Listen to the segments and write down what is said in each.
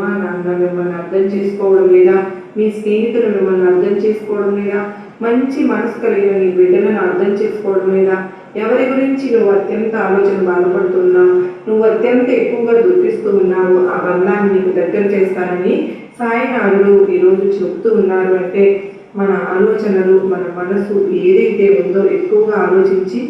అమ్మ నాన్న మిమ్మల్ని అర్థం చేసుకోవడం లేదా, మీ స్నేహితులు మిమ్మల్ని అర్థం చేసుకోవడం లేదా, మంచి మనసు కలిగిన నీ బిడ్డలను అర్థం చేసుకోవడం లేదా, ఎవరి గురించి నువ్వు అత్యంత ఆలోచన బాధపడుతున్నావు, నువ్వు అత్యంత ఎక్కువగా దుఃఖిస్తూ ఉన్నావు, ఆ బంధాన్ని నీకు దగ్గర చేస్తానని సాయినాథుడు ఈరోజు చెబుతూ ఉన్నారు. అంటే మన ఆలోచనలు, మన మనసు ఏదైతే ఉందో ఎక్కువగా ఆలోచించి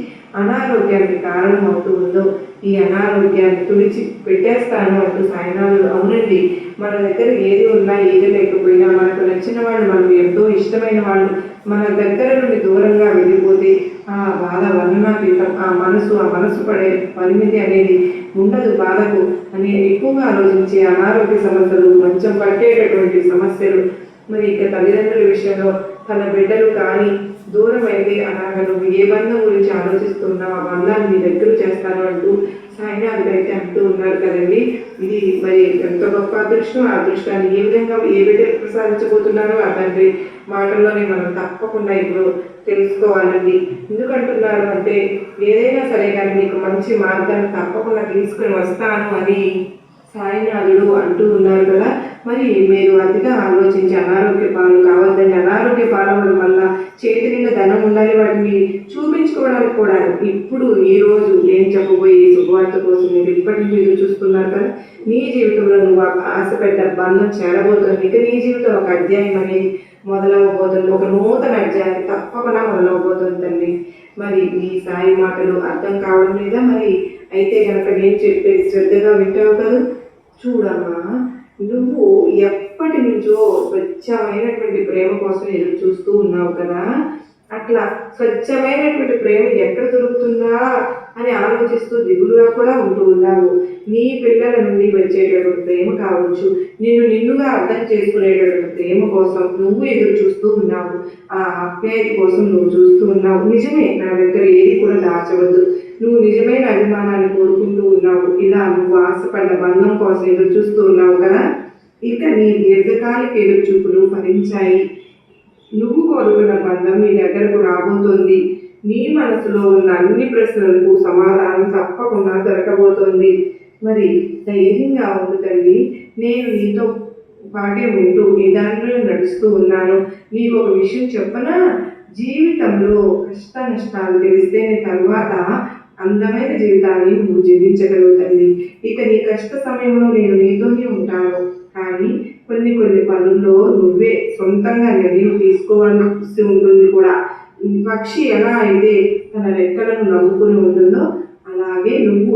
అనారోగ్యానికి కారణం అవుతూ ఉందో ఈ అనారోగ్యాన్ని తుడిచి పెట్టేస్తాను అంటూ సాయినాథుడు అవునండి. మన దగ్గర ఏది ఉన్నా ఏది లేకపోయినా మనకు నచ్చిన వాళ్ళు, మనకు ఎంతో ఇష్టమైన వాళ్ళు మన దగ్గర నుండి దూరంగా వెళ్ళిపోతే ఆ బాధ వర్ణనాతీతం. ఆ మనసు పడే పరిమితి అనేది ఉండదు బాధకు అని ఎక్కువగా ఆలోచించి అనారోగ్య సమస్యలు, మంచం పట్టేటటువంటి సమస్యలు, మరి ఇక తల్లిదండ్రుల విషయంలో తన బిడ్డలు కానీ దూరం అయితే అలాగా నువ్వు ఏ బంధం గురించి ఆలోచిస్తున్నావు, ఆ బంధాన్ని నీ దగ్గర చేస్తాను అంటూ సాయినాథుడు అయితే అంటూ ఉన్నారు కదండి. ఇది మరి ఎంతో గొప్ప అదృష్టం. ఆ అదృష్టాన్ని ఏ విధంగా ఏ బిడ్డలు ప్రసాదించబోతున్నారో ఆ తండ్రి మాటల్లోనే మనం తప్పకుండా ఇప్పుడు తెలుసుకోవాలండి. ఎందుకంటున్నారు అంటే ఏదైనా సరే కానీ నీకు మంచి మార్గాన్ని తప్పకుండా తీసుకుని వస్తాను అని సాయినాథుడు అంటూ ఉన్నారు కదా. మరి మీరు అతిగా ఆలోచించి అనారోగ్య పాలు కావద్దని, అనారోగ్య పాలవడం వల్ల చేతి నిండా ధనం ఉండాలి, వాటిని చూపించుకోవడానికి కూడా ఇప్పుడు ఈరోజు నేను చెప్పబోయే శుభవార్త కోసం మీరు ఇప్పటి నుంచి ఎదురు చూస్తున్నారు కదా. నీ జీవితంలో నువ్వు ఆశపెట్ట బంధం చేరబోతుంది. ఇక నీ జీవితం ఒక అధ్యాయం అనేది మొదలవబోతుంది, ఒక నూతన అధ్యాయం తప్పకుండా మొదలవబోతుంది తల్లి. మరి ఈ సాయి మాటలు అర్థం కావడం లేదా? మరి అయితే కనుక నేను చెప్పేది శ్రద్ధగా వింటావు కదా. చూడమ్మా, నువ్వు ఎప్పటి నుంచో స్వచ్ఛమైనటువంటి ప్రేమ కోసం ఎదురు చూస్తూ ఉన్నావు కదా. అట్లా స్వచ్ఛమైనటువంటి ప్రేమ ఎక్కడ దొరుకుతుందా అని ఆలోచిస్తూ దిగులుగా కూడా ఉంటూ ఉన్నావు. నీ పిల్లల నుండి వచ్చేటటువంటి ప్రేమ కావచ్చు, నిన్నుగా అర్థం చేసుకునేటటువంటి ప్రేమ కోసం నువ్వు ఎదురు చూస్తూ ఉన్నావు. ఆ ఆప్యాయత కోసం నువ్వు చూస్తూ ఉన్నావు. నిజమే, నా దగ్గర ఏది కూడా దాచవద్దు. నువ్వు నిజమైన అభిమానాన్ని కోరుకుంటూ ఉన్నావు. ఇలా నువ్వు ఆశపడ్డ బంధం కోసం ఎదురు చూస్తూ ఉన్నావు కదా. ఇక నీ దీర్ఘకాలిక ఎదురు చూపులు ఫలించాయి. నువ్వు కోరుకున్న బంధం నీ దగ్గరకు రాబోతోంది. నీ మనసులో ఉన్న అన్ని ప్రశ్నలకు సమాధానం తప్పకుండా దొరకబోతోంది. మరి ధైర్యంగా ఉండు తల్లి. నేను నీతో పాటే ఉంటూ నీ దాంట్లో నడుస్తూ ఉన్నాను. నీకు ఒక విషయం చెప్పనా? జీవితంలో కష్ట నష్టాలు తెలిస్తేనే తర్వాత అందమైన జీవితాన్ని నువ్వు జీవించగలవు తల్లి. ఇక నీ కష్ట సమయంలో నేను నీతోనే ఉంటాను. కానీ కొన్ని పనుల్లో నువ్వే సొంతంగా నిర్ణయం తీసుకోవాల్సి ఉంటుంది కూడా. పక్షి ఎలా అయితే తన రెక్కలను నవ్వుకుని ఉంటుందో అలాగే నువ్వు